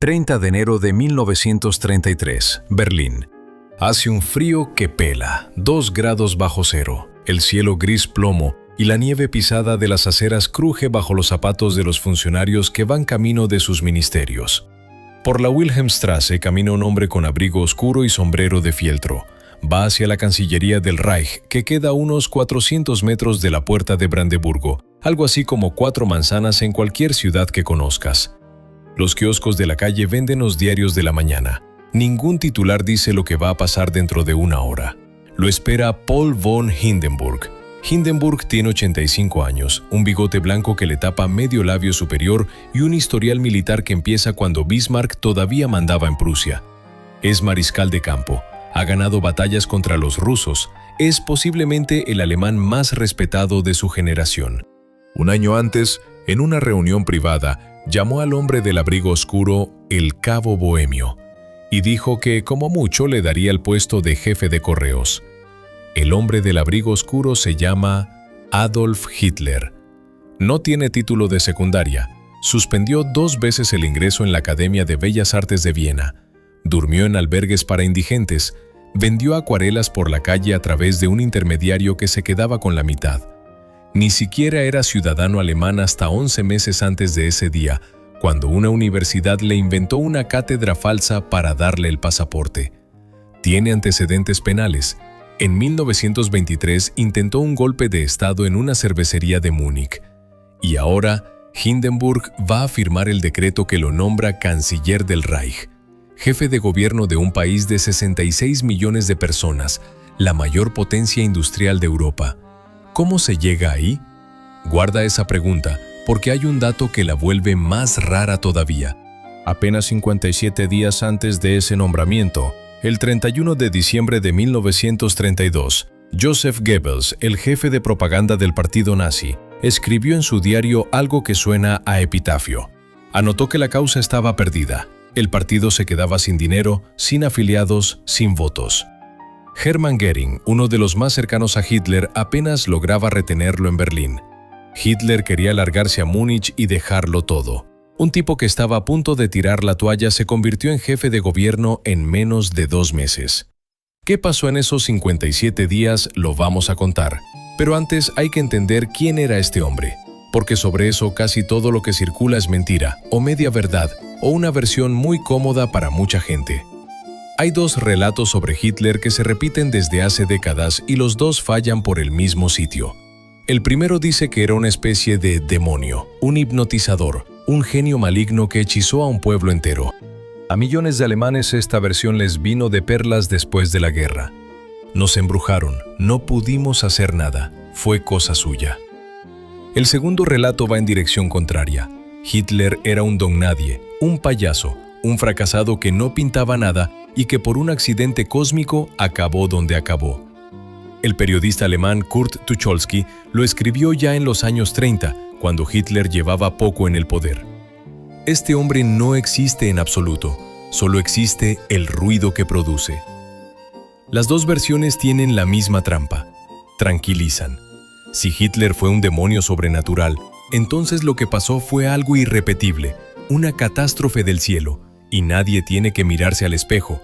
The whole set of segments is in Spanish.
30 de enero de 1933, Berlín. Hace un frío que pela, 2 grados bajo cero, el cielo gris plomo y la nieve pisada de las aceras cruje bajo los zapatos de los funcionarios que van camino de sus ministerios. Por la Wilhelmstrasse camina un hombre con abrigo oscuro y sombrero de fieltro. Va hacia la Cancillería del Reich, que queda a unos 400 metros de la puerta de Brandeburgo, algo así como 4 manzanas en cualquier ciudad que conozcas. Los kioscos de la calle venden los diarios de la mañana. Ningún titular dice lo que va a pasar dentro de una hora. Lo espera Paul von Hindenburg. Hindenburg tiene 85 años, un bigote blanco que le tapa medio labio superior y un historial militar que empieza cuando Bismarck todavía mandaba en Prusia. Es mariscal de campo, ha ganado batallas contra los rusos, es posiblemente el alemán más respetado de su generación. Un año antes, en una reunión privada, llamó al hombre del abrigo oscuro el Cabo Bohemio y dijo que como mucho le daría el puesto de jefe de correos. El hombre del abrigo oscuro se llama Adolf Hitler. No tiene título de secundaria. Suspendió 2 veces el ingreso en la Academia de Bellas Artes de Viena. Durmió en albergues para indigentes. Vendió acuarelas por la calle a través de un intermediario que se quedaba con la mitad. Ni siquiera era ciudadano alemán hasta 11 meses antes de ese día, cuando una universidad le inventó una cátedra falsa para darle el pasaporte. Tiene antecedentes penales. En 1923 intentó un golpe de Estado en una cervecería de Múnich. Y ahora, Hindenburg va a firmar el decreto que lo nombra canciller del Reich, jefe de gobierno de un país de 66 millones de personas, la mayor potencia industrial de Europa. ¿Cómo se llega ahí? Guarda esa pregunta, porque hay un dato que la vuelve más rara todavía. Apenas 57 días antes de ese nombramiento, el 31 de diciembre de 1932, Joseph Goebbels, el jefe de propaganda del partido nazi, escribió en su diario algo que suena a epitafio. Anotó que la causa estaba perdida. El partido se quedaba sin dinero, sin afiliados, sin votos. Hermann Göring, uno de los más cercanos a Hitler, apenas lograba retenerlo en Berlín. Hitler quería largarse a Múnich y dejarlo todo. Un tipo que estaba a punto de tirar la toalla se convirtió en jefe de gobierno en menos de 2 meses. ¿Qué pasó en esos 57 días? Lo vamos a contar. Pero antes hay que entender quién era este hombre, porque sobre eso casi todo lo que circula es mentira, o media verdad, o una versión muy cómoda para mucha gente. Hay 2 relatos sobre Hitler que se repiten desde hace décadas y los 2 fallan por el mismo sitio. El primero dice que era una especie de demonio, un hipnotizador, un genio maligno que hechizó a un pueblo entero. A millones de alemanes esta versión les vino de perlas después de la guerra. Nos embrujaron, no pudimos hacer nada, fue cosa suya. El segundo relato va en dirección contraria. Hitler era un don nadie, un payaso, un fracasado que no pintaba nada y que por un accidente cósmico acabó donde acabó. El periodista alemán Kurt Tucholsky lo escribió ya en los años 30, cuando Hitler llevaba poco en el poder. Este hombre no existe en absoluto, solo existe el ruido que produce. Las 2 versiones tienen la misma trampa, tranquilizan. Si Hitler fue un demonio sobrenatural, entonces lo que pasó fue algo irrepetible, una catástrofe del cielo, y nadie tiene que mirarse al espejo.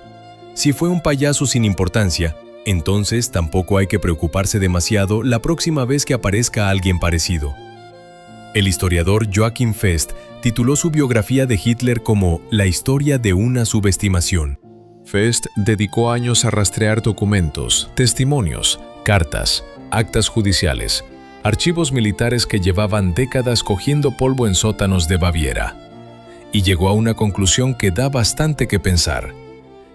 Si fue un payaso sin importancia, entonces tampoco hay que preocuparse demasiado la próxima vez que aparezca alguien parecido. El historiador Joachim Fest tituló su biografía de Hitler como La historia de una subestimación. Fest dedicó años a rastrear documentos, testimonios, cartas, actas judiciales, archivos militares que llevaban décadas cogiendo polvo en sótanos de Baviera. Y llegó a una conclusión que da bastante que pensar.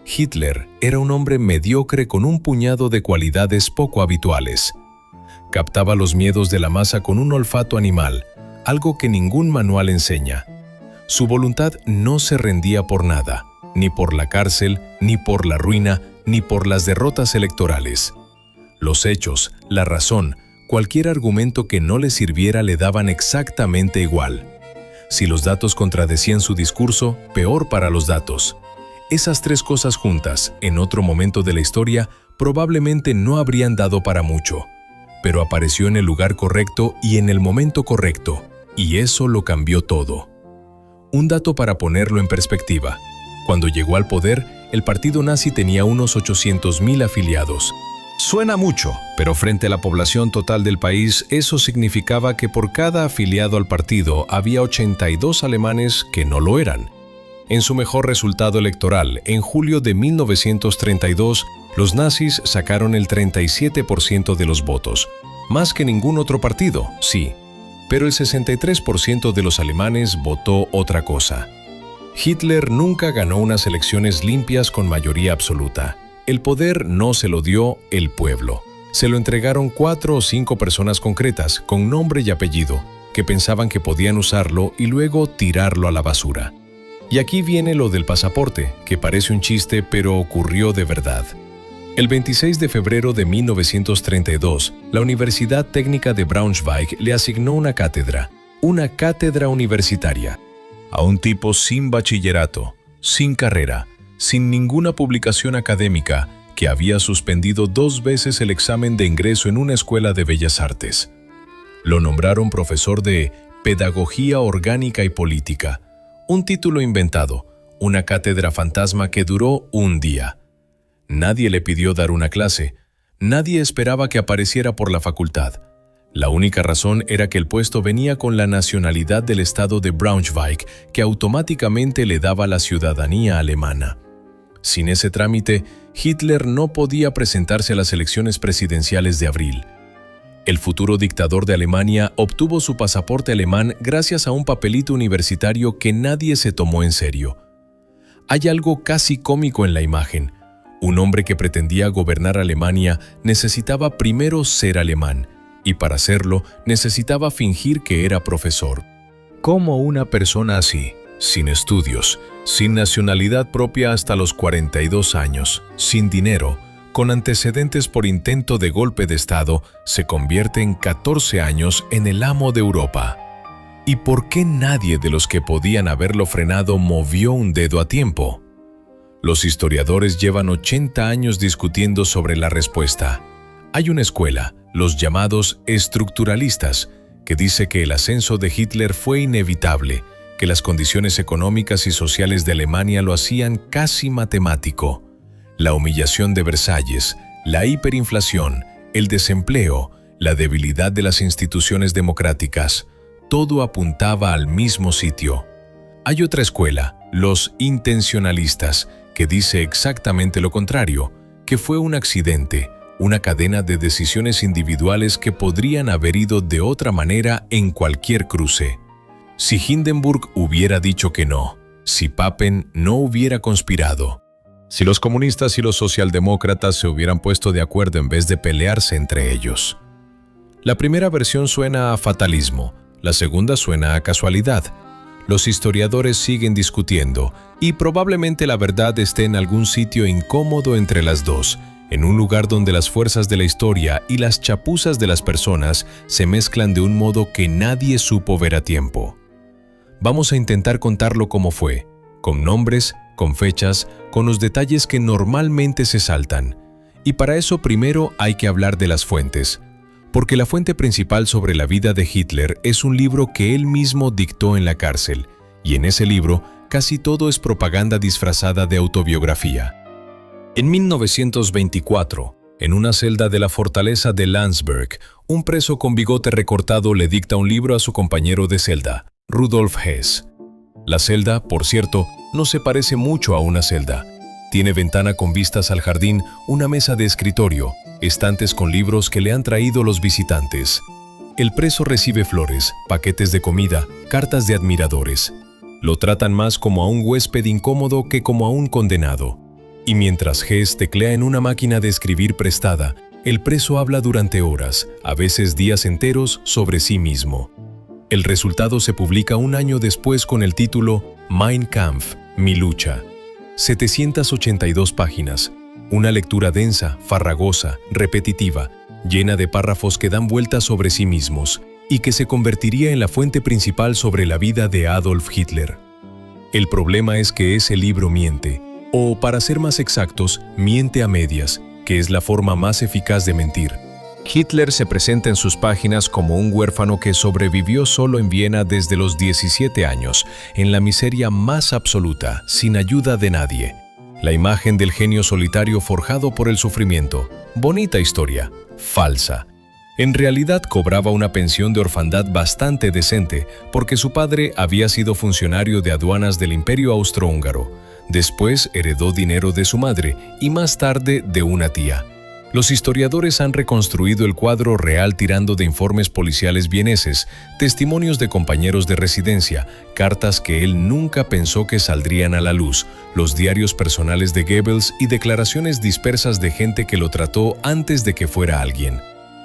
Hitler era un hombre mediocre con un puñado de cualidades poco habituales. Captaba los miedos de la masa con un olfato animal, algo que ningún manual enseña. Su voluntad no se rendía por nada, ni por la cárcel, ni por la ruina, ni por las derrotas electorales. Los hechos, la razón, cualquier argumento que no le sirviera le daban exactamente igual. Si los datos contradecían su discurso, peor para los datos. Esas 3 cosas juntas, en otro momento de la historia, probablemente no habrían dado para mucho. Pero apareció en el lugar correcto y en el momento correcto, y eso lo cambió todo. Un dato para ponerlo en perspectiva. Cuando llegó al poder, el partido nazi tenía unos 800.000 afiliados. Suena mucho, pero frente a la población total del país, eso significaba que por cada afiliado al partido había 82 alemanes que no lo eran. En su mejor resultado electoral, en julio de 1932, los nazis sacaron el 37% de los votos, más que ningún otro partido, sí, pero el 63% de los alemanes votó otra cosa. Hitler nunca ganó unas elecciones limpias con mayoría absoluta. El poder no se lo dio el pueblo. Se lo entregaron 4 o 5 personas concretas, con nombre y apellido, que pensaban que podían usarlo y luego tirarlo a la basura. Y aquí viene lo del pasaporte, que parece un chiste, pero ocurrió de verdad. El 26 de febrero de 1932, la Universidad Técnica de Braunschweig le asignó una cátedra universitaria, a un tipo sin bachillerato, sin carrera, sin ninguna publicación académica, que había suspendido 2 veces el examen de ingreso en una escuela de bellas artes. Lo nombraron profesor de Pedagogía Orgánica y Política, un título inventado, una cátedra fantasma que duró un día. Nadie le pidió dar una clase, nadie esperaba que apareciera por la facultad. La única razón era que el puesto venía con la nacionalidad del estado de Braunschweig, que automáticamente le daba la ciudadanía alemana. Sin ese trámite, Hitler no podía presentarse a las elecciones presidenciales de abril. El futuro dictador de Alemania obtuvo su pasaporte alemán gracias a un papelito universitario que nadie se tomó en serio. Hay algo casi cómico en la imagen. Un hombre que pretendía gobernar Alemania necesitaba primero ser alemán, y para hacerlo necesitaba fingir que era profesor. ¿Cómo una persona así, sin estudios, sin nacionalidad propia hasta los 42 años, sin dinero, con antecedentes por intento de golpe de Estado, se convierte en 14 años en el amo de Europa? ¿Y por qué nadie de los que podían haberlo frenado movió un dedo a tiempo? Los historiadores llevan 80 años discutiendo sobre la respuesta. Hay una escuela, los llamados estructuralistas, que dice que el ascenso de Hitler fue inevitable, que las condiciones económicas y sociales de Alemania lo hacían casi matemático. La humillación de Versalles, la hiperinflación, el desempleo, la debilidad de las instituciones democráticas, todo apuntaba al mismo sitio. Hay otra escuela, los intencionalistas, que dice exactamente lo contrario, que fue un accidente, una cadena de decisiones individuales que podrían haber ido de otra manera en cualquier cruce. Si Hindenburg hubiera dicho que no, si Papen no hubiera conspirado, si los comunistas y los socialdemócratas se hubieran puesto de acuerdo en vez de pelearse entre ellos. La primera versión suena a fatalismo, la segunda suena a casualidad. Los historiadores siguen discutiendo, y probablemente la verdad esté en algún sitio incómodo entre las dos, en un lugar donde las fuerzas de la historia y las chapuzas de las personas se mezclan de un modo que nadie supo ver a tiempo. Vamos a intentar contarlo como fue, con nombres, con fechas, con los detalles que normalmente se saltan. Y para eso primero hay que hablar de las fuentes, porque la fuente principal sobre la vida de Hitler es un libro que él mismo dictó en la cárcel, y en ese libro casi todo es propaganda disfrazada de autobiografía. En 1924, en una celda de la fortaleza de Landsberg, un preso con bigote recortado le dicta un libro a su compañero de celda, Rudolf Hess. La celda, por cierto, no se parece mucho a una celda. Tiene ventana con vistas al jardín, una mesa de escritorio, estantes con libros que le han traído los visitantes. El preso recibe flores, paquetes de comida, cartas de admiradores. Lo tratan más como a un huésped incómodo que como a un condenado. Y mientras Hess teclea en una máquina de escribir prestada, el preso habla durante horas, a veces días enteros, sobre sí mismo. El resultado se publica un año después con el título Mein Kampf, mi lucha. 782 páginas, una lectura densa, farragosa, repetitiva, llena de párrafos que dan vueltas sobre sí mismos y que se convertiría en la fuente principal sobre la vida de Adolf Hitler. El problema es que ese libro miente, o para ser más exactos, miente a medias, que es la forma más eficaz de mentir. Hitler se presenta en sus páginas como un huérfano que sobrevivió solo en Viena desde los 17 años, en la miseria más absoluta, sin ayuda de nadie. La imagen del genio solitario forjado por el sufrimiento. Bonita historia, falsa. En realidad cobraba una pensión de orfandad bastante decente porque su padre había sido funcionario de aduanas del Imperio Austrohúngaro. Después heredó dinero de su madre y más tarde de una tía. Los historiadores han reconstruido el cuadro real tirando de informes policiales vieneses, testimonios de compañeros de residencia, cartas que él nunca pensó que saldrían a la luz, los diarios personales de Goebbels y declaraciones dispersas de gente que lo trató antes de que fuera alguien.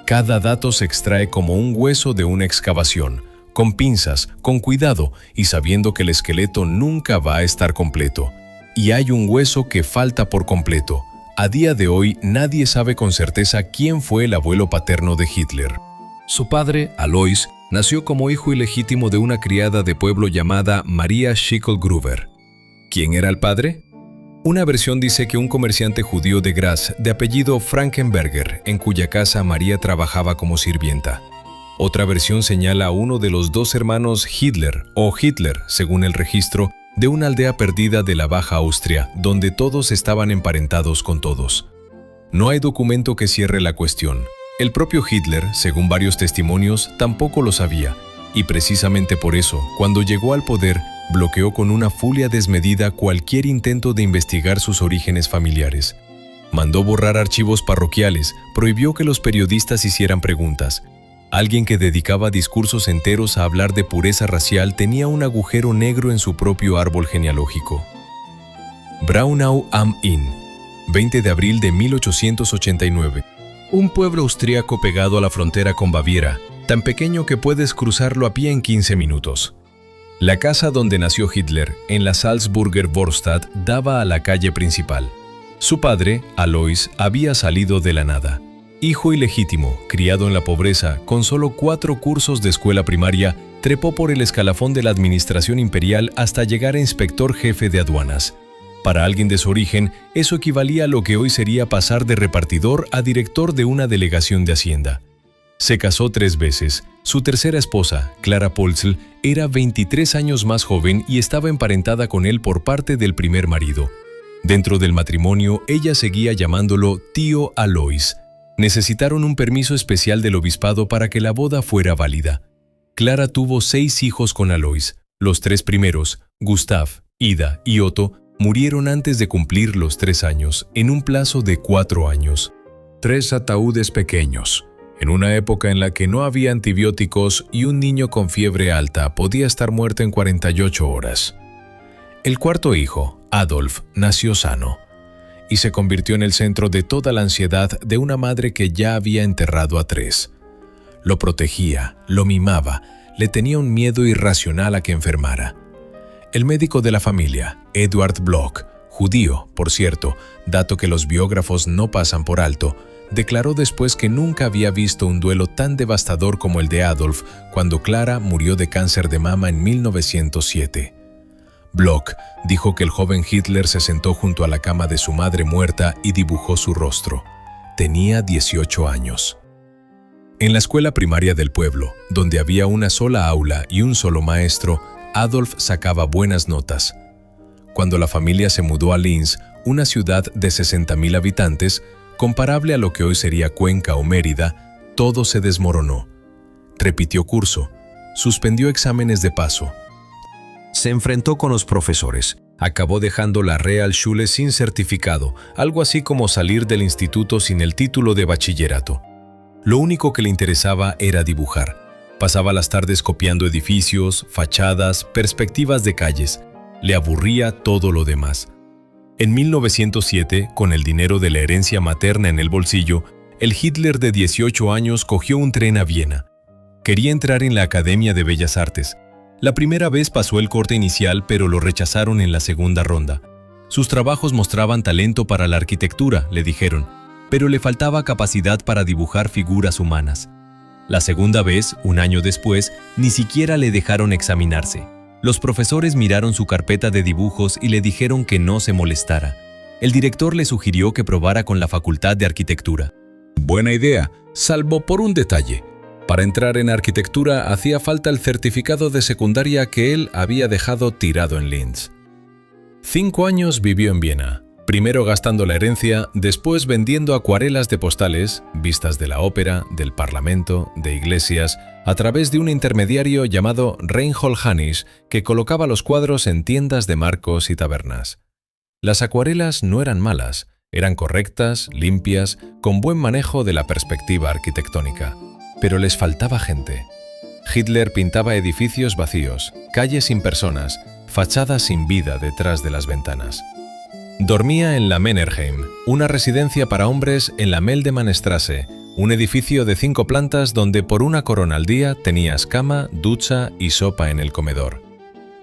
Cada dato se extrae como un hueso de una excavación, con pinzas, con cuidado y sabiendo que el esqueleto nunca va a estar completo. Y hay un hueso que falta por completo. A día de hoy nadie sabe con certeza quién fue el abuelo paterno de Hitler. Su padre, Alois, nació como hijo ilegítimo de una criada de pueblo llamada Maria Schicklgruber. ¿Quién era el padre? Una versión dice que un comerciante judío de Graz, de apellido Frankenberger, en cuya casa María trabajaba como sirvienta. Otra versión señala a uno de los dos hermanos Hitler, o Hitler, según el registro, de una aldea perdida de la Baja Austria, donde todos estaban emparentados con todos. No hay documento que cierre la cuestión. El propio Hitler, según varios testimonios, tampoco lo sabía, y precisamente por eso, cuando llegó al poder, bloqueó con una furia desmedida cualquier intento de investigar sus orígenes familiares. Mandó borrar archivos parroquiales, prohibió que los periodistas hicieran preguntas. Alguien que dedicaba discursos enteros a hablar de pureza racial tenía un agujero negro en su propio árbol genealógico. Braunau am Inn, 20 de abril de 1889. Un pueblo austríaco pegado a la frontera con Baviera, tan pequeño que puedes cruzarlo a pie en 15 minutos. La casa donde nació Hitler, en la Salzburger Vorstadt, daba a la calle principal. Su padre, Alois, había salido de la nada. Hijo ilegítimo, criado en la pobreza, con solo 4 cursos de escuela primaria, trepó por el escalafón de la administración imperial hasta llegar a inspector jefe de aduanas. Para alguien de su origen, eso equivalía a lo que hoy sería pasar de repartidor a director de una delegación de Hacienda. Se casó 3 veces. Su tercera esposa, Clara Polzl, era 23 años más joven y estaba emparentada con él por parte del primer marido. Dentro del matrimonio, ella seguía llamándolo tío Alois. Necesitaron un permiso especial del obispado para que la boda fuera válida. Clara tuvo 6 hijos con Alois. Los 3 primeros, Gustav, Ida y Otto, murieron antes de cumplir los 3 años, en un plazo de 4 años. 3 ataúdes pequeños. En una época en la que no había antibióticos y un niño con fiebre alta podía estar muerto en 48 horas. El cuarto hijo, Adolf, nació sano y se convirtió en el centro de toda la ansiedad de una madre que ya había enterrado a 3. Lo protegía, lo mimaba, le tenía un miedo irracional a que enfermara. El médico de la familia, Eduard Bloch, judío, por cierto, dato que los biógrafos no pasan por alto, declaró después que nunca había visto un duelo tan devastador como el de Adolf cuando Clara murió de cáncer de mama en 1907. Bloch dijo que el joven Hitler se sentó junto a la cama de su madre muerta y dibujó su rostro. Tenía 18 años. En la escuela primaria del pueblo, donde había una sola aula y un solo maestro, Adolf sacaba buenas notas. Cuando la familia se mudó a Linz, una ciudad de 60.000 habitantes, comparable a lo que hoy sería Cuenca o Mérida, todo se desmoronó. Repitió curso, suspendió exámenes de paso. Se enfrentó con los profesores. Acabó dejando la Realschule sin certificado, algo así como salir del instituto sin el título de bachillerato. Lo único que le interesaba era dibujar. Pasaba las tardes copiando edificios, fachadas, perspectivas de calles. Le aburría todo lo demás. En 1907, con el dinero de la herencia materna en el bolsillo, el Hitler de 18 años cogió un tren a Viena. Quería entrar en la Academia de Bellas Artes. La primera vez pasó el corte inicial, pero lo rechazaron en la segunda ronda. Sus trabajos mostraban talento para la arquitectura, le dijeron, pero le faltaba capacidad para dibujar figuras humanas. La segunda vez, un año después, ni siquiera le dejaron examinarse. Los profesores miraron su carpeta de dibujos y le dijeron que no se molestara. El director le sugirió que probara con la Facultad de Arquitectura. Buena idea, salvo por un detalle. Para entrar en arquitectura hacía falta el certificado de secundaria que él había dejado tirado en Linz. 5 años vivió en Viena, primero gastando la herencia, después vendiendo acuarelas de postales, vistas de la ópera, del parlamento, de iglesias, a través de un intermediario llamado Reinhold Hannisch, que colocaba los cuadros en tiendas de marcos y tabernas. Las acuarelas no eran malas, eran correctas, limpias, con buen manejo de la perspectiva arquitectónica. Pero les faltaba gente. Hitler pintaba edificios vacíos, calles sin personas, fachadas sin vida detrás de las ventanas. Dormía en la Mannerheim, una residencia para hombres en la Meldemannstraße, un edificio de 5 plantas donde por una corona al día tenías cama, ducha y sopa en el comedor.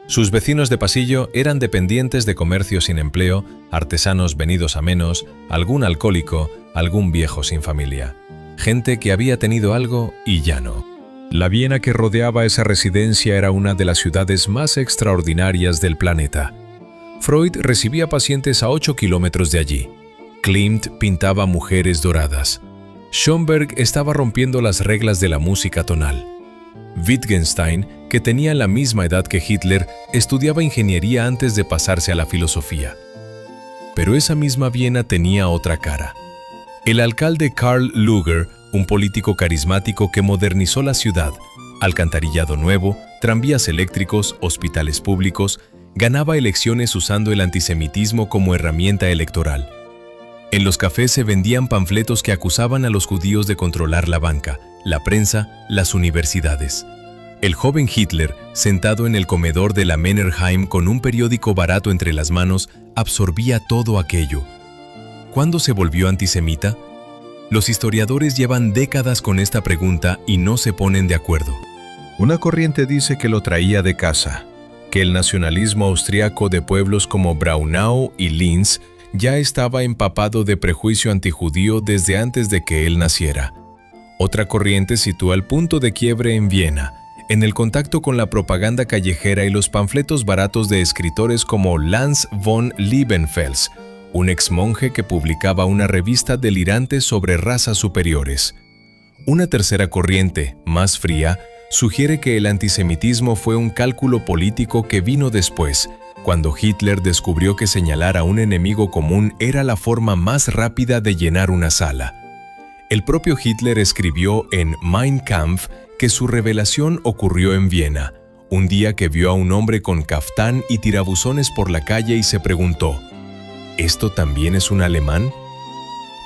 Sus vecinos de pasillo eran dependientes de comercios sin empleo, artesanos venidos a menos, algún alcohólico, algún viejo sin familia. Gente que había tenido algo y ya no. La Viena que rodeaba esa residencia era una de las ciudades más extraordinarias del planeta. Freud recibía pacientes a 8 kilómetros de allí. Klimt pintaba mujeres doradas. Schönberg estaba rompiendo las reglas de la música tonal. Wittgenstein, que tenía la misma edad que Hitler, estudiaba ingeniería antes de pasarse a la filosofía. Pero esa misma Viena tenía otra cara. El alcalde Karl Lueger, un político carismático que modernizó la ciudad, alcantarillado nuevo, tranvías eléctricos, hospitales públicos, ganaba elecciones usando el antisemitismo como herramienta electoral. En los cafés se vendían panfletos que acusaban a los judíos de controlar la banca, la prensa, las universidades. El joven Hitler, sentado en el comedor de la Mannerheim con un periódico barato entre las manos, absorbía todo aquello. ¿Cuándo se volvió antisemita? Los historiadores llevan décadas con esta pregunta y no se ponen de acuerdo. Una corriente dice que lo traía de casa, que el nacionalismo austriaco de pueblos como Braunau y Linz ya estaba empapado de prejuicio antijudío desde antes de que él naciera. Otra corriente sitúa el punto de quiebre en Viena, en el contacto con la propaganda callejera y los panfletos baratos de escritores como Lanz von Liebenfels, un exmonje que publicaba una revista delirante sobre razas superiores. Una tercera corriente, más fría, sugiere que el antisemitismo fue un cálculo político que vino después, cuando Hitler descubrió que señalar a un enemigo común era la forma más rápida de llenar una sala. El propio Hitler escribió en Mein Kampf que su revelación ocurrió en Viena, un día que vio a un hombre con caftán y tirabuzones por la calle y se preguntó, ¿esto también es un alemán?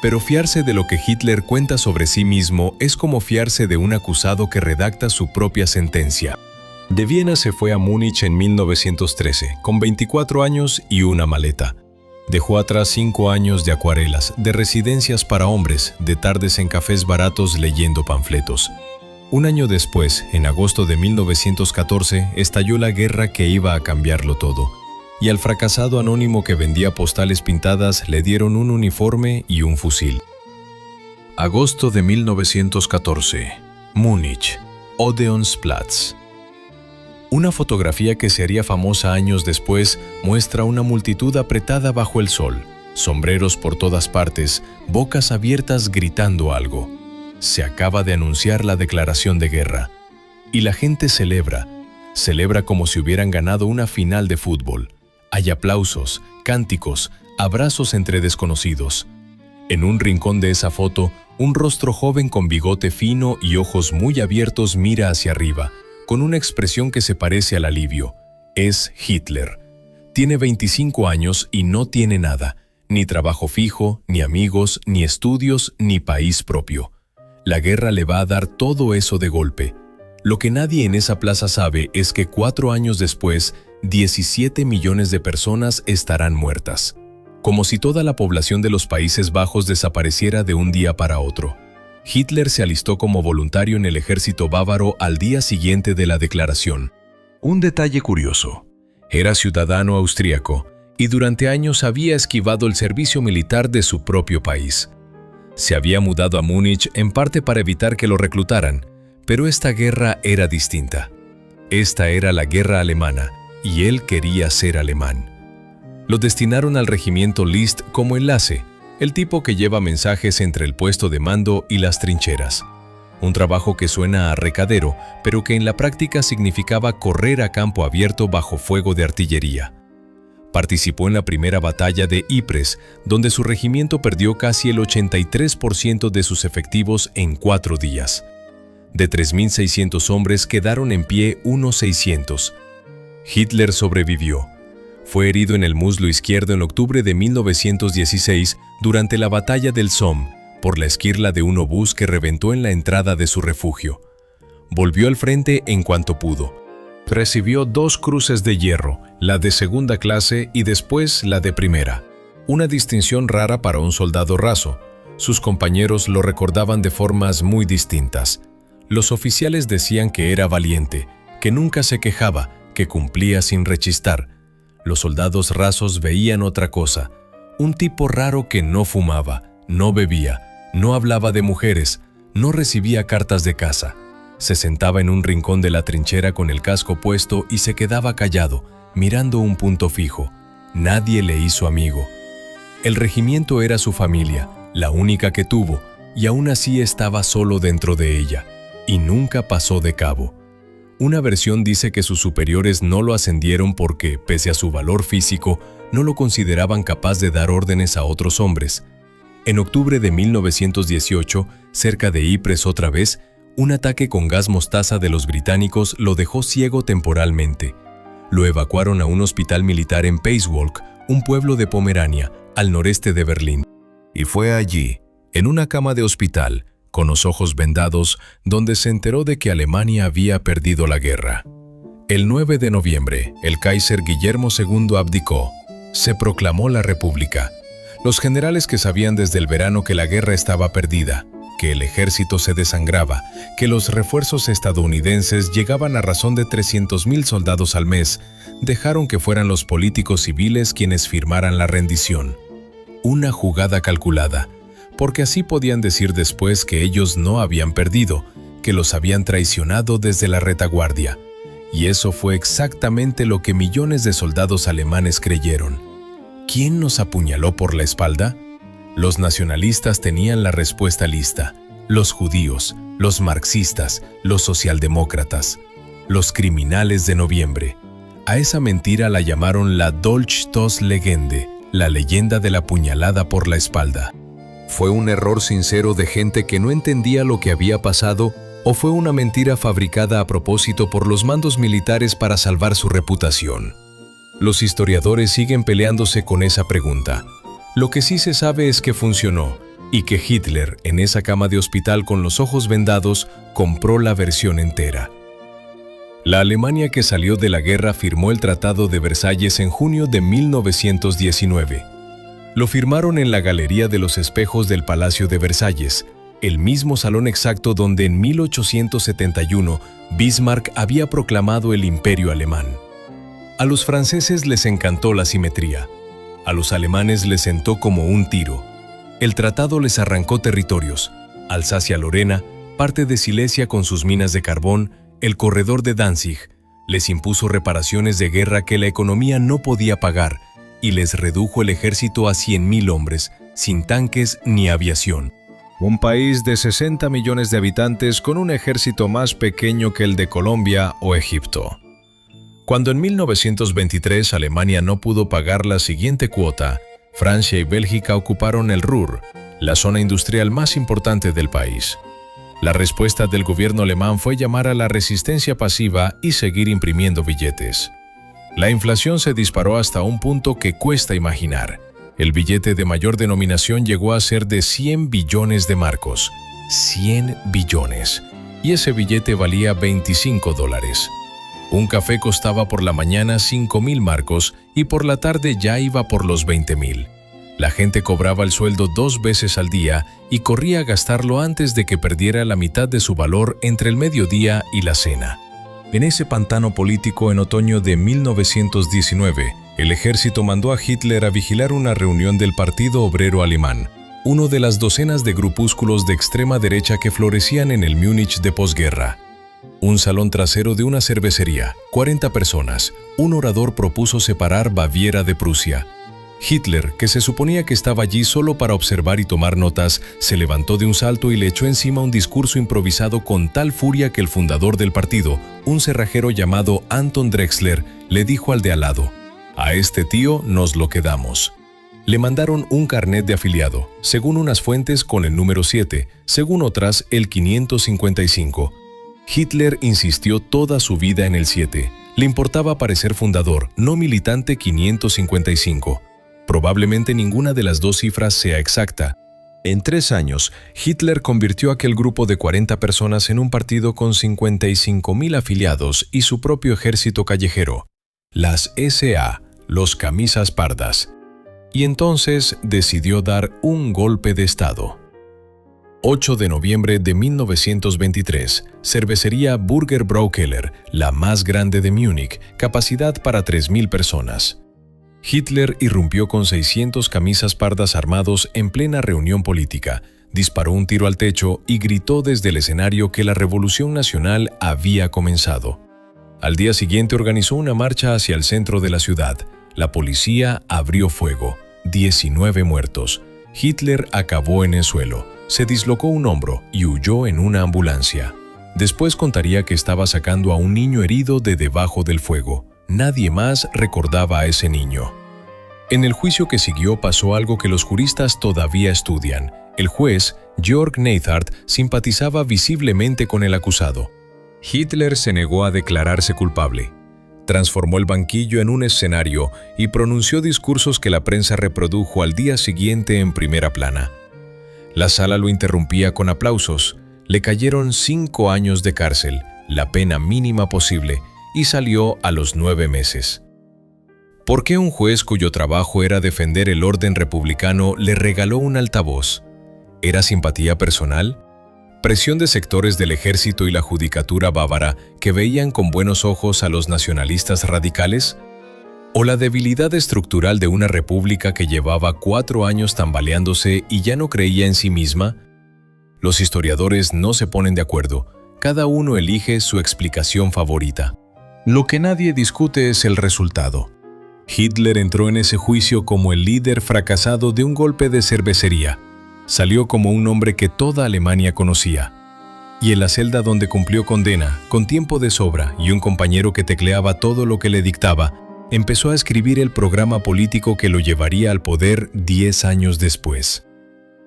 Pero fiarse de lo que Hitler cuenta sobre sí mismo es como fiarse de un acusado que redacta su propia sentencia. De Viena se fue a Múnich en 1913, con 24 años y una maleta. Dejó atrás 5 años de acuarelas, de residencias para hombres, de tardes en cafés baratos leyendo panfletos. Un año después, en agosto de 1914, estalló la guerra que iba a cambiarlo todo. Y al fracasado anónimo que vendía postales pintadas le dieron un uniforme y un fusil. Agosto de 1914. Múnich, Odeonsplatz. Una fotografía que se haría famosa años después muestra una multitud apretada bajo el sol, sombreros por todas partes, bocas abiertas gritando algo. Se acaba de anunciar la declaración de guerra. Y la gente celebra como si hubieran ganado una final de fútbol. Hay aplausos, cánticos, abrazos entre desconocidos. En un rincón de esa foto, un rostro joven con bigote fino y ojos muy abiertos mira hacia arriba, con una expresión que se parece al alivio. Es Hitler. Tiene 25 años y no tiene nada, ni trabajo fijo, ni amigos, ni estudios, ni país propio. La guerra le va a dar todo eso de golpe. Lo que nadie en esa plaza sabe es que 4 años después, 17 millones de personas estarán muertas. Como si toda la población de los Países Bajos desapareciera de un día para otro. Hitler se alistó como voluntario en el ejército bávaro al día siguiente de la declaración. Un detalle curioso. Era ciudadano austríaco y durante años había esquivado el servicio militar de su propio país. Se había mudado a Múnich en parte para evitar que lo reclutaran, pero esta guerra era distinta. Esta era la guerra alemana, y él quería ser alemán. Lo destinaron al regimiento List como enlace, el tipo que lleva mensajes entre el puesto de mando y las trincheras. Un trabajo que suena a recadero, pero que en la práctica significaba correr a campo abierto bajo fuego de artillería. Participó en la primera batalla de Ypres, donde su regimiento perdió casi el 83% de sus efectivos en 4 días. De 3.600 hombres quedaron en pie unos 600. Hitler sobrevivió. Fue herido en el muslo izquierdo en octubre de 1916 durante la batalla del Somme por la esquirla de un obús que reventó en la entrada de su refugio. Volvió al frente en cuanto pudo. Recibió 2 cruces de hierro, la de segunda clase y después la de primera. Una distinción rara para un soldado raso. Sus compañeros lo recordaban de formas muy distintas. Los oficiales decían que era valiente, que nunca se quejaba, que cumplía sin rechistar. Los soldados rasos veían otra cosa. Un tipo raro que no fumaba, no bebía, no hablaba de mujeres, no recibía cartas de casa. Se sentaba en un rincón de la trinchera con el casco puesto y se quedaba callado, mirando un punto fijo. Nadie le hizo amigo. El regimiento era su familia, la única que tuvo, y aún así estaba solo dentro de ella, y nunca pasó de cabo. Una versión dice que sus superiores no lo ascendieron porque, pese a su valor físico, no lo consideraban capaz de dar órdenes a otros hombres. En octubre de 1918, cerca de Ypres otra vez, un ataque con gas mostaza de los británicos lo dejó ciego temporalmente. Lo evacuaron a un hospital militar en Paiswolk, un pueblo de Pomerania, al noreste de Berlín. Y fue allí, en una cama de hospital, con los ojos vendados, donde se enteró de que Alemania había perdido la guerra. El 9 de noviembre, el Kaiser Guillermo II abdicó. Se proclamó la República. Los generales que sabían desde el verano que la guerra estaba perdida, que el ejército se desangraba, que los refuerzos estadounidenses llegaban a razón de 300.000 soldados al mes, dejaron que fueran los políticos civiles quienes firmaran la rendición. Una jugada calculada, porque así podían decir después que ellos no habían perdido, que los habían traicionado desde la retaguardia. Y eso fue exactamente lo que millones de soldados alemanes creyeron. ¿Quién nos apuñaló por la espalda? Los nacionalistas tenían la respuesta lista. Los judíos, los marxistas, los socialdemócratas, los criminales de noviembre. A esa mentira la llamaron la Dolchstoßlegende, la leyenda de la puñalada por la espalda. ¿Fue un error sincero de gente que no entendía lo que había pasado o fue una mentira fabricada a propósito por los mandos militares para salvar su reputación? Los historiadores siguen peleándose con esa pregunta. Lo que sí se sabe es que funcionó y que Hitler, en esa cama de hospital con los ojos vendados, compró la versión entera. La Alemania que salió de la guerra firmó el Tratado de Versalles en junio de 1919. Lo firmaron en la Galería de los Espejos del Palacio de Versalles, el mismo salón exacto donde en 1871 Bismarck había proclamado el Imperio Alemán. A los franceses les encantó la simetría. A los alemanes les sentó como un tiro. El tratado les arrancó territorios: Alsacia-Lorena, parte de Silesia con sus minas de carbón, el corredor de Danzig. Les impuso reparaciones de guerra que la economía no podía pagar y les redujo el ejército a 100.000 hombres, sin tanques ni aviación. Un país de 60 millones de habitantes con un ejército más pequeño que el de Colombia o Egipto. Cuando en 1923 Alemania no pudo pagar la siguiente cuota, Francia y Bélgica ocuparon el Ruhr, la zona industrial más importante del país. La respuesta del gobierno alemán fue llamar a la resistencia pasiva y seguir imprimiendo billetes. La inflación se disparó hasta un punto que cuesta imaginar. El billete de mayor denominación llegó a ser de 100 billones de marcos. 100 billones. Y ese billete valía $25. Un café costaba por la mañana 5.000 marcos y por la tarde ya iba por los 20.000. La gente cobraba el sueldo 2 veces al día y corría a gastarlo antes de que perdiera la mitad de su valor entre el mediodía y la cena. En ese pantano político, en otoño de 1919, el ejército mandó a Hitler a vigilar una reunión del Partido Obrero Alemán, uno de las docenas de grupúsculos de extrema derecha que florecían en el Múnich de posguerra. Un salón trasero de una cervecería, 40 personas. Un orador propuso separar Baviera de Prusia. Hitler, que se suponía que estaba allí solo para observar y tomar notas, se levantó de un salto y le echó encima un discurso improvisado con tal furia que el fundador del partido, un cerrajero llamado Anton Drexler, le dijo al de al lado: «A este tío nos lo quedamos». Le mandaron un carnet de afiliado, según unas fuentes con el número 7, según otras el 555. Hitler insistió toda su vida en el 7. Le importaba parecer fundador, no militante 555. Probablemente ninguna de las dos cifras sea exacta. En 3 años, Hitler convirtió aquel grupo de 40 personas en un partido con 55.000 afiliados y su propio ejército callejero, las SA, los camisas pardas. Y entonces decidió dar un golpe de Estado. 8 de noviembre de 1923, cervecería Burger Braukeller, la más grande de Múnich, capacidad para 3.000 personas. Hitler irrumpió con 600 camisas pardas armados en plena reunión política, disparó un tiro al techo y gritó desde el escenario que la Revolución Nacional había comenzado. Al día siguiente organizó una marcha hacia el centro de la ciudad. La policía abrió fuego. 19 muertos. Hitler acabó en el suelo, se dislocó un hombro y huyó en una ambulancia. Después contaría que estaba sacando a un niño herido de debajo del fuego. Nadie más recordaba a ese niño. En el juicio que siguió pasó algo que los juristas todavía estudian. El juez, Georg Neidhardt, simpatizaba visiblemente con el acusado. Hitler se negó a declararse culpable. Transformó el banquillo en un escenario y pronunció discursos que la prensa reprodujo al día siguiente en primera plana. La sala lo interrumpía con aplausos. Le cayeron 5 años de cárcel, la pena mínima posible, y salió a los 9 meses. ¿Por qué un juez cuyo trabajo era defender el orden republicano le regaló un altavoz? ¿Era simpatía personal? ¿Presión de sectores del ejército y la judicatura bávara que veían con buenos ojos a los nacionalistas radicales? ¿O la debilidad estructural de una república que llevaba 4 años tambaleándose y ya no creía en sí misma? Los historiadores no se ponen de acuerdo. Cada uno elige su explicación favorita. Lo que nadie discute es el resultado. Hitler entró en ese juicio como el líder fracasado de un golpe de cervecería. Salió como un hombre que toda Alemania conocía. Y en la celda donde cumplió condena, con tiempo de sobra y un compañero que tecleaba todo lo que le dictaba, empezó a escribir el programa político que lo llevaría al poder 10 años después.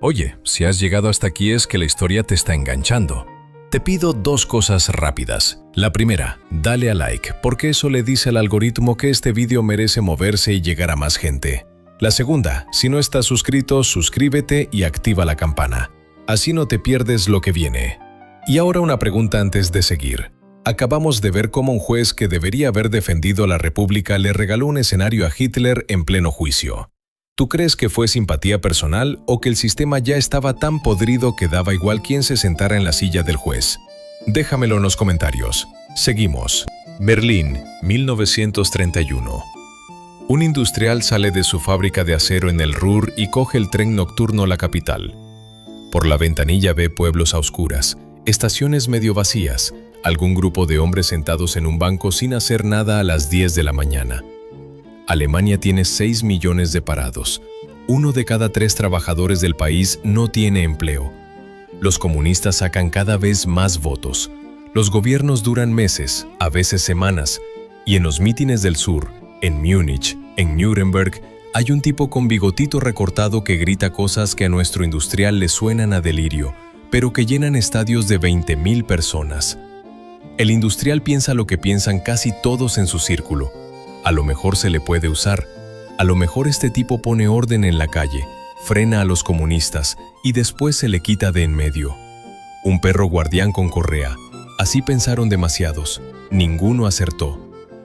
Oye, si has llegado hasta aquí es que la historia te está enganchando. Te pido 2 cosas rápidas. La primera, dale a like, porque eso le dice al algoritmo que este vídeo merece moverse y llegar a más gente. La segunda, si no estás suscrito, suscríbete y activa la campana. Así no te pierdes lo que viene. Y ahora una pregunta antes de seguir. Acabamos de ver cómo un juez que debería haber defendido a la República le regaló un escenario a Hitler en pleno juicio. ¿Tú crees que fue simpatía personal o que el sistema ya estaba tan podrido que daba igual quién se sentara en la silla del juez? Déjamelo en los comentarios. Seguimos. Berlín, 1931. Un industrial sale de su fábrica de acero en el Ruhr y coge el tren nocturno a la capital. Por la ventanilla ve pueblos a oscuras, estaciones medio vacías, algún grupo de hombres sentados en un banco sin hacer nada a las 10 de la mañana. Alemania tiene 6 millones de parados. 1 de cada 3 trabajadores del país no tiene empleo. Los comunistas sacan cada vez más votos. Los gobiernos duran meses, a veces semanas, y en los mítines del sur, en Múnich, en Nuremberg, hay un tipo con bigotito recortado que grita cosas que a nuestro industrial le suenan a delirio, pero que llenan estadios de 20.000 personas. El industrial piensa lo que piensan casi todos en su círculo. A lo mejor se le puede usar. A lo mejor este tipo pone orden en la calle, frena a los comunistas y después se le quita de en medio. Un perro guardián con correa. Así pensaron demasiados. Ninguno acertó.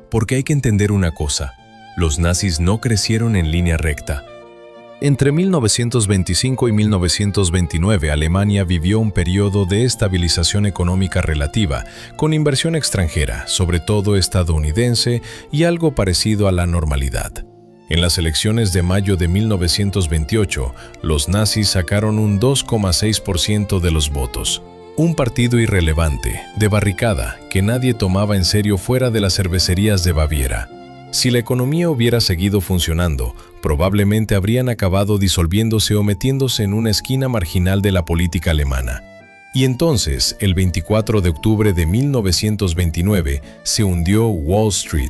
Porque hay que entender una cosa. Los nazis no crecieron en línea recta. Entre 1925 y 1929, Alemania vivió un periodo de estabilización económica relativa, con inversión extranjera, sobre todo estadounidense, y algo parecido a la normalidad. En las elecciones de mayo de 1928, los nazis sacaron un 2,6% de los votos. Un partido irrelevante, de barricada, que nadie tomaba en serio fuera de las cervecerías de Baviera. Si la economía hubiera seguido funcionando, probablemente habrían acabado disolviéndose o metiéndose en una esquina marginal de la política alemana. Y entonces, el 24 de octubre de 1929, se hundió Wall Street.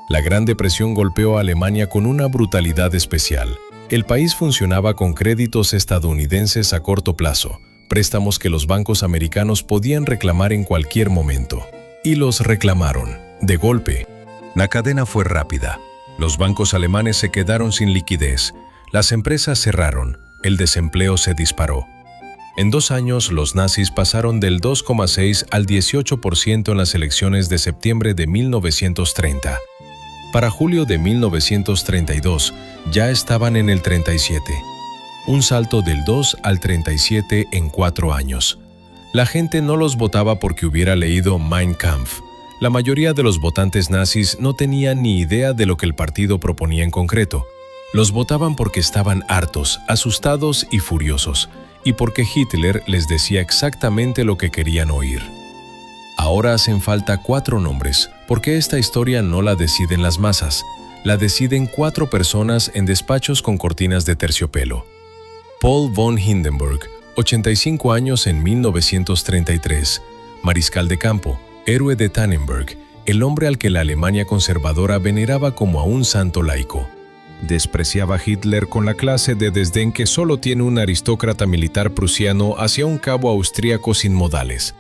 La Gran Depresión golpeó a Alemania con una brutalidad especial. El país funcionaba con créditos estadounidenses a corto plazo, préstamos que los bancos americanos podían reclamar en cualquier momento. Y los reclamaron, de golpe. La cadena fue rápida. Los bancos alemanes se quedaron sin liquidez, las empresas cerraron, el desempleo se disparó. En 2 años, los nazis pasaron del 2,6 al 18% en las elecciones de septiembre de 1930. Para julio de 1932, ya estaban en el 37. Un salto del 2 al 37 en 4 años. La gente no los votaba porque hubiera leído Mein Kampf. La mayoría de los votantes nazis no tenían ni idea de lo que el partido proponía en concreto. Los votaban porque estaban hartos, asustados y furiosos, y porque Hitler les decía exactamente lo que querían oír. Ahora hacen falta 4 nombres, porque esta historia no la deciden las masas, la deciden 4 personas en despachos con cortinas de terciopelo. Paul von Hindenburg, 85 años en 1933, mariscal de campo, héroe de Tannenberg, el hombre al que la Alemania conservadora veneraba como a un santo laico. Despreciaba a Hitler con la clase de desdén que solo tiene un aristócrata militar prusiano hacia un cabo austríaco sin modales.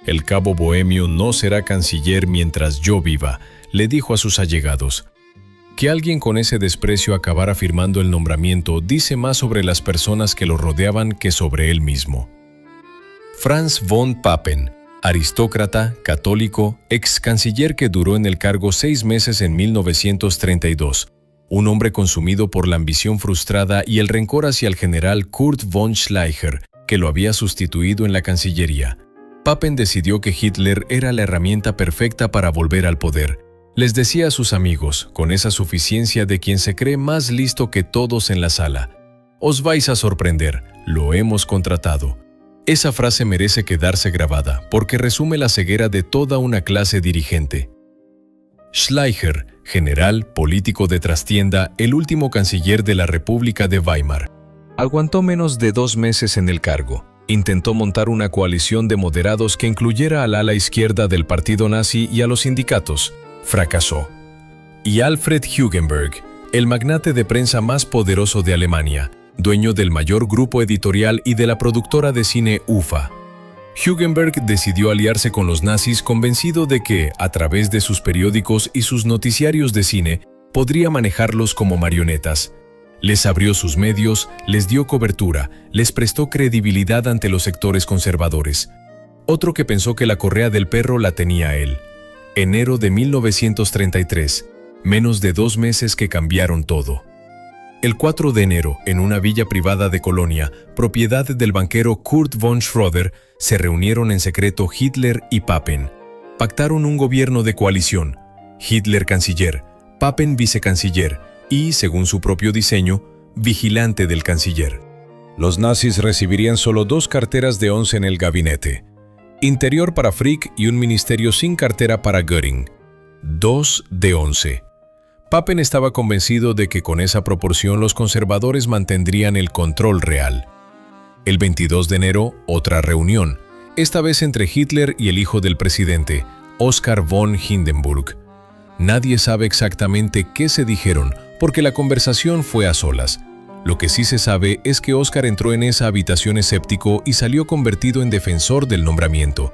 El cabo bohemio no será canciller mientras yo viva, le dijo a sus allegados. Que alguien con ese desprecio acabara firmando el nombramiento dice más sobre las personas que lo rodeaban que sobre él mismo. Franz von Papen, aristócrata, católico, ex canciller que duró en el cargo 6 meses en 1932, un hombre consumido por la ambición frustrada y el rencor hacia el general Kurt von Schleicher, que lo había sustituido en la Cancillería. Papen decidió que Hitler era la herramienta perfecta para volver al poder. Les decía a sus amigos, con esa suficiencia de quien se cree más listo que todos en la sala: «Os vais a sorprender, lo hemos contratado». Esa frase merece quedarse grabada porque resume la ceguera de toda una clase dirigente. Schleicher, general, político de trastienda, el último canciller de la República de Weimar. Aguantó menos de 2 meses en el cargo. Intentó montar una coalición de moderados que incluyera al ala izquierda del partido nazi y a los sindicatos. Fracasó. Y Alfred Hugenberg, el magnate de prensa más poderoso de Alemania, dueño del mayor grupo editorial y de la productora de cine UFA. Hugenberg decidió aliarse con los nazis convencido de que, a través de sus periódicos y sus noticiarios de cine, podría manejarlos como marionetas. Les abrió sus medios, les dio cobertura, les prestó credibilidad ante los sectores conservadores. Otro que pensó que la correa del perro la tenía él. Enero de 1933, menos de 2 meses que cambiaron todo. El 4 de enero, en una villa privada de Colonia, propiedad del banquero Kurt von Schröder, se reunieron en secreto Hitler y Papen. Pactaron un gobierno de coalición, Hitler canciller, Papen vicecanciller y, según su propio diseño, vigilante del canciller. Los nazis recibirían solo 2 carteras de 11 en el gabinete, interior para Frick y un ministerio sin cartera para Göring. 2 de 11. Papen estaba convencido de que con esa proporción los conservadores mantendrían el control real. El 22 de enero, otra reunión, esta vez entre Hitler y el hijo del presidente, Oskar von Hindenburg. Nadie sabe exactamente qué se dijeron, porque la conversación fue a solas. Lo que sí se sabe es que Oskar entró en esa habitación escéptico y salió convertido en defensor del nombramiento.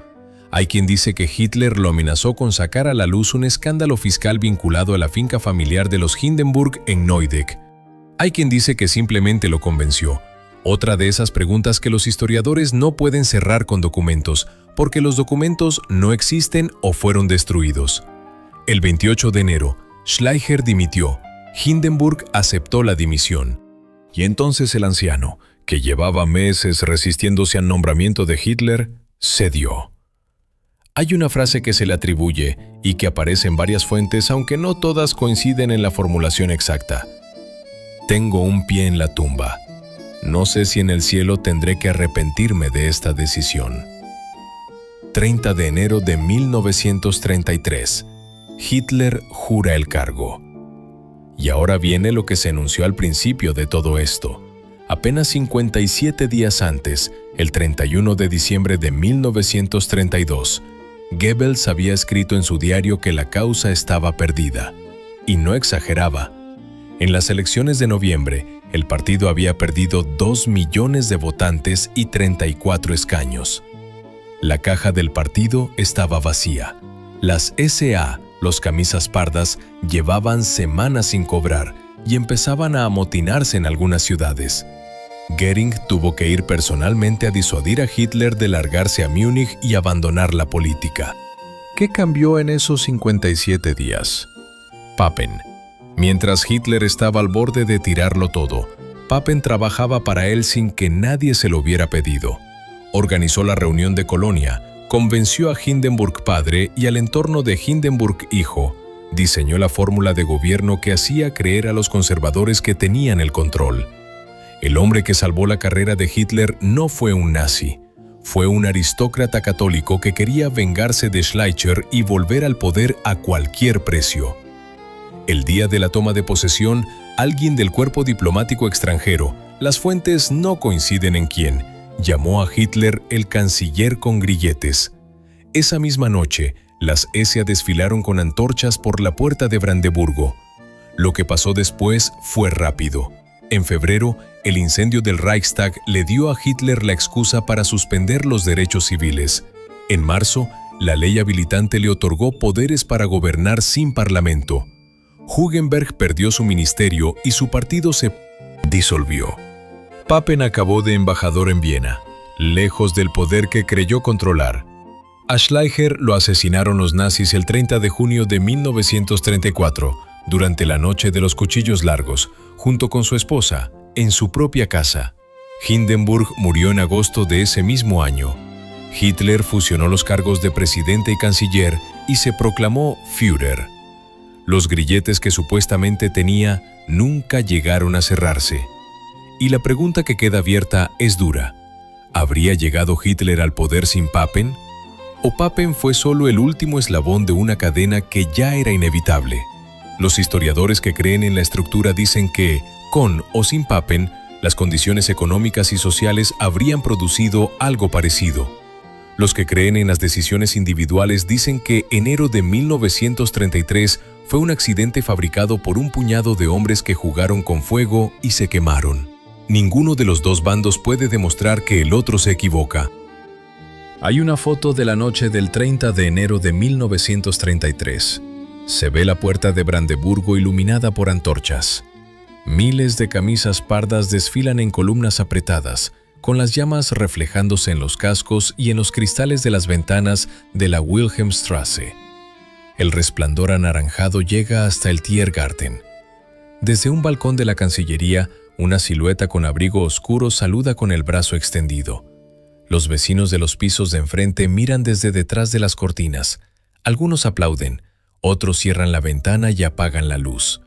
Hay quien dice que Hitler lo amenazó con sacar a la luz un escándalo fiscal vinculado a la finca familiar de los Hindenburg en Neudeck. Hay quien dice que simplemente lo convenció. Otra de esas preguntas que los historiadores no pueden cerrar con documentos, porque los documentos no existen o fueron destruidos. El 28 de enero, Schleicher dimitió. Hindenburg aceptó la dimisión. Y entonces el anciano, que llevaba meses resistiéndose al nombramiento de Hitler, cedió. Hay una frase que se le atribuye y que aparece en varias fuentes, aunque no todas coinciden en la formulación exacta. Tengo un pie en la tumba. No sé si en el cielo tendré que arrepentirme de esta decisión. 30 de enero de 1933. Hitler jura el cargo. Y ahora viene lo que se anunció al principio de todo esto. Apenas 57 días antes, el 31 de diciembre de 1932, Goebbels había escrito en su diario que la causa estaba perdida. Y no exageraba. En las elecciones de noviembre, el partido había perdido 2 millones de votantes y 34 escaños. La caja del partido estaba vacía. Las SA, los camisas pardas, llevaban semanas sin cobrar y empezaban a amotinarse en algunas ciudades. Göring tuvo que ir personalmente a disuadir a Hitler de largarse a Múnich y abandonar la política. ¿Qué cambió en esos 57 días? Papen. Mientras Hitler estaba al borde de tirarlo todo, Papen trabajaba para él sin que nadie se lo hubiera pedido. Organizó la reunión de Colonia, convenció a Hindenburg padre y al entorno de Hindenburg hijo, diseñó la fórmula de gobierno que hacía creer a los conservadores que tenían el control. El hombre que salvó la carrera de Hitler no fue un nazi, fue un aristócrata católico que quería vengarse de Schleicher y volver al poder a cualquier precio. El día de la toma de posesión, alguien del cuerpo diplomático extranjero, las fuentes no coinciden en quién, llamó a Hitler el canciller con grilletes. Esa misma noche, las SA desfilaron con antorchas por la puerta de Brandeburgo. Lo que pasó después fue rápido. En febrero, el incendio del Reichstag le dio a Hitler la excusa para suspender los derechos civiles. En marzo, la ley habilitante le otorgó poderes para gobernar sin parlamento. Hugenberg perdió su ministerio y su partido se disolvió. Papen acabó de embajador en Viena, lejos del poder que creyó controlar. A Schleicher lo asesinaron los nazis el 30 de junio de 1934, durante la noche de los cuchillos largos, junto con su esposa, en su propia casa. Hindenburg murió en agosto de ese mismo año. Hitler fusionó los cargos de presidente y canciller y se proclamó Führer. Los grilletes que supuestamente tenía nunca llegaron a cerrarse. Y la pregunta que queda abierta es dura. ¿Habría llegado Hitler al poder sin Papen? ¿O Papen fue solo el último eslabón de una cadena que ya era inevitable? Los historiadores que creen en la estructura dicen que, con o sin Papen, las condiciones económicas y sociales habrían producido algo parecido. Los que creen en las decisiones individuales dicen que enero de 1933 fue un accidente fabricado por un puñado de hombres que jugaron con fuego y se quemaron. Ninguno de los dos bandos puede demostrar que el otro se equivoca. Hay una foto de la noche del 30 de enero de 1933. Se ve la puerta de Brandeburgo iluminada por antorchas. Miles de camisas pardas desfilan en columnas apretadas, con las llamas reflejándose en los cascos y en los cristales de las ventanas de la Wilhelmstrasse. El resplandor anaranjado llega hasta el Tiergarten. Desde un balcón de la Cancillería, una silueta con abrigo oscuro saluda con el brazo extendido. Los vecinos de los pisos de enfrente miran desde detrás de las cortinas. Algunos aplauden, otros cierran la ventana y apagan la luz.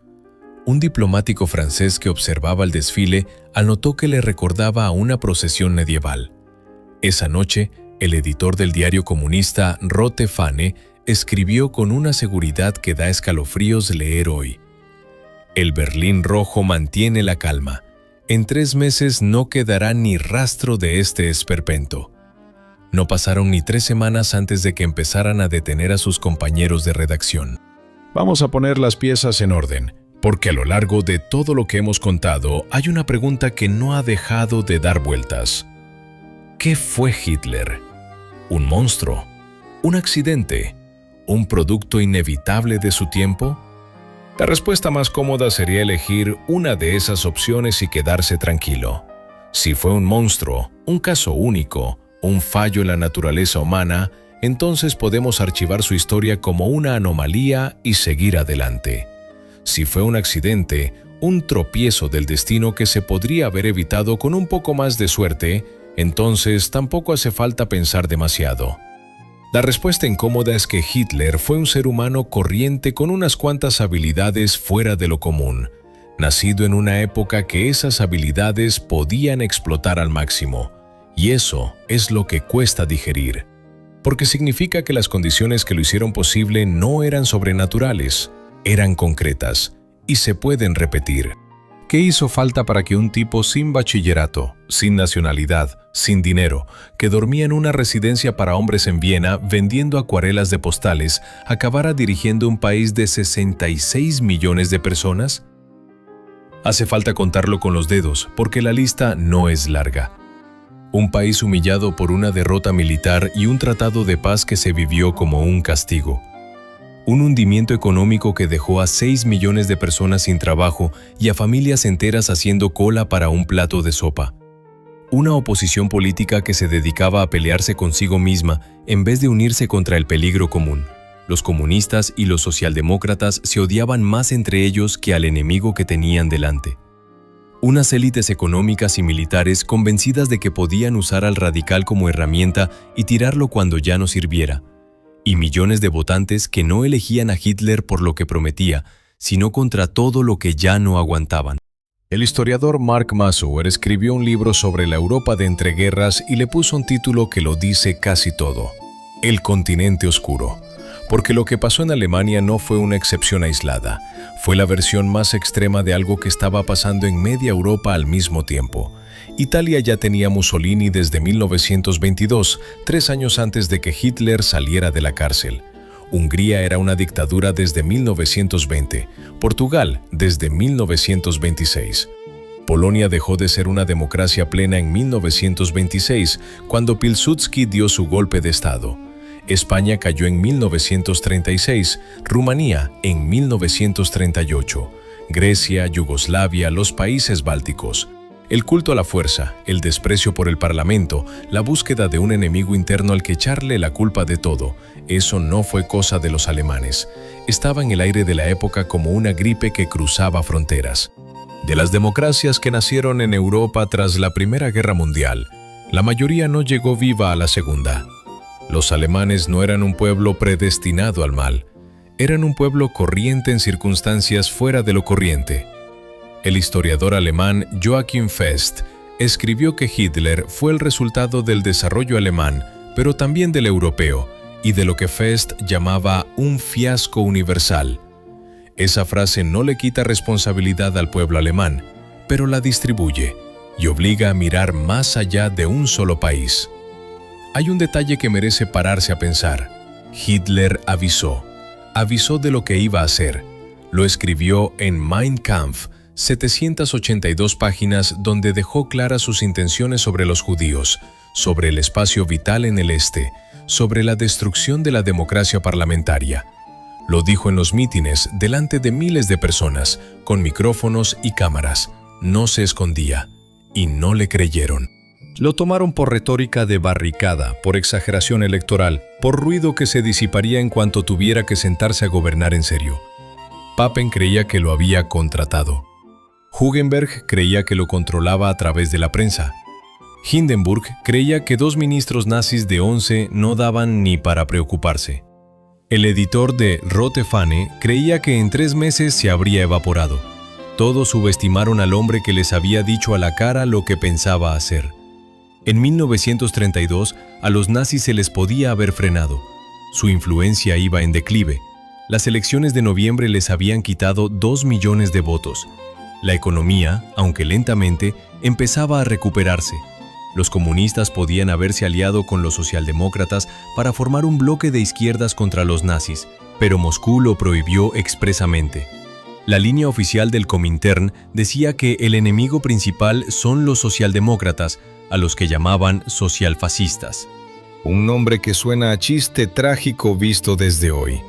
Un diplomático francés que observaba el desfile anotó que le recordaba a una procesión medieval. Esa noche, el editor del diario comunista Rote Fahne escribió con una seguridad que da escalofríos leer hoy. El Berlín rojo mantiene la calma. En 3 meses no quedará ni rastro de este esperpento. No pasaron ni 3 semanas antes de que empezaran a detener a sus compañeros de redacción. Vamos a poner las piezas en orden, porque a lo largo de todo lo que hemos contado hay una pregunta que no ha dejado de dar vueltas. ¿Qué fue Hitler? ¿Un monstruo? ¿Un accidente? ¿Un producto inevitable de su tiempo? La respuesta más cómoda sería elegir una de esas opciones y quedarse tranquilo. Si fue un monstruo, un caso único, un fallo en la naturaleza humana, entonces podemos archivar su historia como una anomalía y seguir adelante. Si fue un accidente, un tropiezo del destino que se podría haber evitado con un poco más de suerte, entonces tampoco hace falta pensar demasiado. La respuesta incómoda es que Hitler fue un ser humano corriente con unas cuantas habilidades fuera de lo común, nacido en una época que esas habilidades podían explotar al máximo, y eso es lo que cuesta digerir, porque significa que las condiciones que lo hicieron posible no eran sobrenaturales, eran concretas, y se pueden repetir. ¿Qué hizo falta para que un tipo sin bachillerato, sin nacionalidad, sin dinero, que dormía en una residencia para hombres en Viena vendiendo acuarelas de postales, acabara dirigiendo un país de 66 millones de personas? Hace falta contarlo con los dedos, porque la lista no es larga. Un país humillado por una derrota militar y un tratado de paz que se vivió como un castigo. Un hundimiento económico que dejó a 6 millones de personas sin trabajo y a familias enteras haciendo cola para un plato de sopa. Una oposición política que se dedicaba a pelearse consigo misma en vez de unirse contra el peligro común. Los comunistas y los socialdemócratas se odiaban más entre ellos que al enemigo que tenían delante. Unas élites económicas y militares convencidas de que podían usar al radical como herramienta y tirarlo cuando ya no sirviera. Y millones de votantes que no elegían a Hitler por lo que prometía, sino contra todo lo que ya no aguantaban. El historiador Mark Masur escribió un libro sobre la Europa de entreguerras y le puso un título que lo dice casi todo: El continente oscuro. Porque lo que pasó en Alemania no fue una excepción aislada, fue la versión más extrema de algo que estaba pasando en media Europa al mismo tiempo. Italia ya tenía Mussolini desde 1922, 3 años antes de que Hitler saliera de la cárcel. Hungría era una dictadura desde 1920, Portugal desde 1926. Polonia dejó de ser una democracia plena en 1926, cuando Pilsudski dio su golpe de Estado. España cayó en 1936, Rumanía en 1938, Grecia, Yugoslavia, los países bálticos. El culto a la fuerza, el desprecio por el parlamento, la búsqueda de un enemigo interno al que echarle la culpa de todo, eso no fue cosa de los alemanes. Estaba en el aire de la época como una gripe que cruzaba fronteras. De las democracias que nacieron en Europa tras la Primera Guerra Mundial, la mayoría no llegó viva a la Segunda. Los alemanes no eran un pueblo predestinado al mal, eran un pueblo corriente en circunstancias fuera de lo corriente. El historiador alemán Joachim Fest escribió que Hitler fue el resultado del desarrollo alemán, pero también del europeo, y de lo que Fest llamaba un fiasco universal. Esa frase no le quita responsabilidad al pueblo alemán, pero la distribuye y obliga a mirar más allá de un solo país. Hay un detalle que merece pararse a pensar. Hitler avisó de lo que iba a hacer. Lo escribió en Mein Kampf, 782 páginas donde dejó claras sus intenciones sobre los judíos, sobre el espacio vital en el este, sobre la destrucción de la democracia parlamentaria. Lo dijo en los mítines delante de miles de personas, con micrófonos y cámaras. No se escondía, y no le creyeron. Lo tomaron por retórica de barricada, por exageración electoral, por ruido que se disiparía en cuanto tuviera que sentarse a gobernar en serio. Papen creía que lo había contratado. Hugenberg creía que lo controlaba a través de la prensa. Hindenburg creía que 2 ministros nazis de 11 no daban ni para preocuparse. El editor de Rote Fahne creía que en 3 meses se habría evaporado. Todos subestimaron al hombre que les había dicho a la cara lo que pensaba hacer. En 1932, a los nazis se les podía haber frenado. Su influencia iba en declive. Las elecciones de noviembre les habían quitado 2 millones de votos. La economía, aunque lentamente, empezaba a recuperarse. Los comunistas podían haberse aliado con los socialdemócratas para formar un bloque de izquierdas contra los nazis, pero Moscú lo prohibió expresamente. La línea oficial del Comintern decía que el enemigo principal son los socialdemócratas, a los que llamaban socialfascistas. Un nombre que suena a chiste trágico visto desde hoy.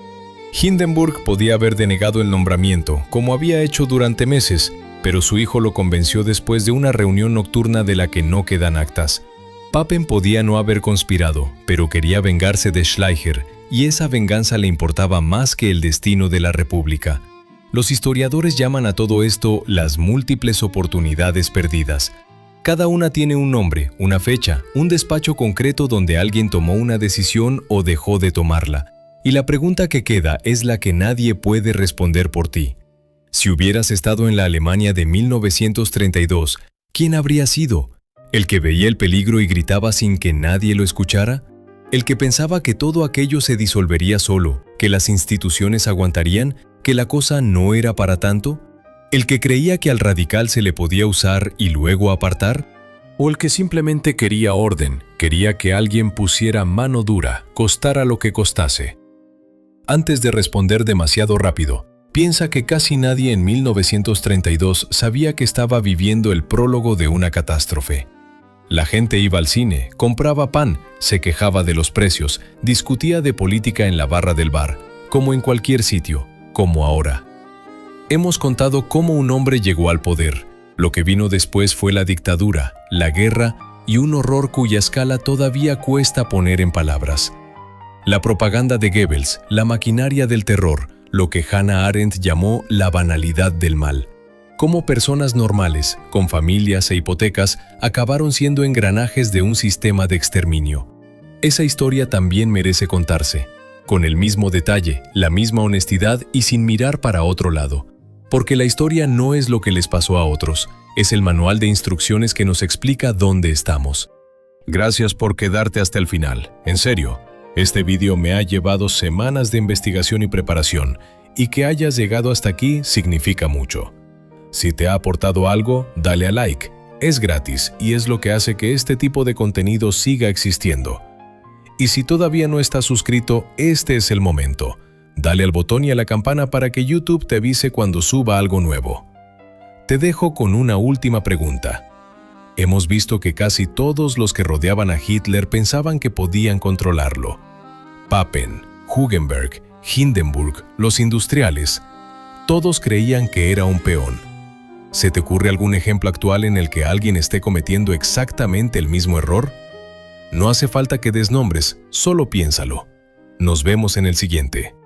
Hindenburg podía haber denegado el nombramiento, como había hecho durante meses, pero su hijo lo convenció después de una reunión nocturna de la que no quedan actas. Papen podía no haber conspirado, pero quería vengarse de Schleicher, y esa venganza le importaba más que el destino de la República. Los historiadores llaman a todo esto las múltiples oportunidades perdidas. Cada una tiene un nombre, una fecha, un despacho concreto donde alguien tomó una decisión o dejó de tomarla. Y la pregunta que queda es la que nadie puede responder por ti. Si hubieras estado en la Alemania de 1932, ¿quién habría sido? ¿El que veía el peligro y gritaba sin que nadie lo escuchara? ¿El que pensaba que todo aquello se disolvería solo, que las instituciones aguantarían, que la cosa no era para tanto? ¿El que creía que al radical se le podía usar y luego apartar? ¿O el que simplemente quería orden, quería que alguien pusiera mano dura, costara lo que costase? Antes de responder demasiado rápido, piensa que casi nadie en 1932 sabía que estaba viviendo el prólogo de una catástrofe. La gente iba al cine, compraba pan, se quejaba de los precios, discutía de política en la barra del bar, como en cualquier sitio, como ahora. Hemos contado cómo un hombre llegó al poder. Lo que vino después fue la dictadura, la guerra y un horror cuya escala todavía cuesta poner en palabras. La propaganda de Goebbels, la maquinaria del terror, lo que Hannah Arendt llamó la banalidad del mal. Cómo personas normales, con familias e hipotecas, acabaron siendo engranajes de un sistema de exterminio. Esa historia también merece contarse, con el mismo detalle, la misma honestidad y sin mirar para otro lado. Porque la historia no es lo que les pasó a otros, es el manual de instrucciones que nos explica dónde estamos. Gracias por quedarte hasta el final. En serio, este vídeo me ha llevado semanas de investigación y preparación, y que hayas llegado hasta aquí significa mucho. Si te ha aportado algo, dale a like. Es gratis y es lo que hace que este tipo de contenido siga existiendo. Y si todavía no estás suscrito, este es el momento. Dale al botón y a la campana para que YouTube te avise cuando suba algo nuevo. Te dejo con una última pregunta. Hemos visto que casi todos los que rodeaban a Hitler pensaban que podían controlarlo. Papen, Hugenberg, Hindenburg, los industriales, todos creían que era un peón. ¿Se te ocurre algún ejemplo actual en el que alguien esté cometiendo exactamente el mismo error? No hace falta que des nombres, solo piénsalo. Nos vemos en el siguiente.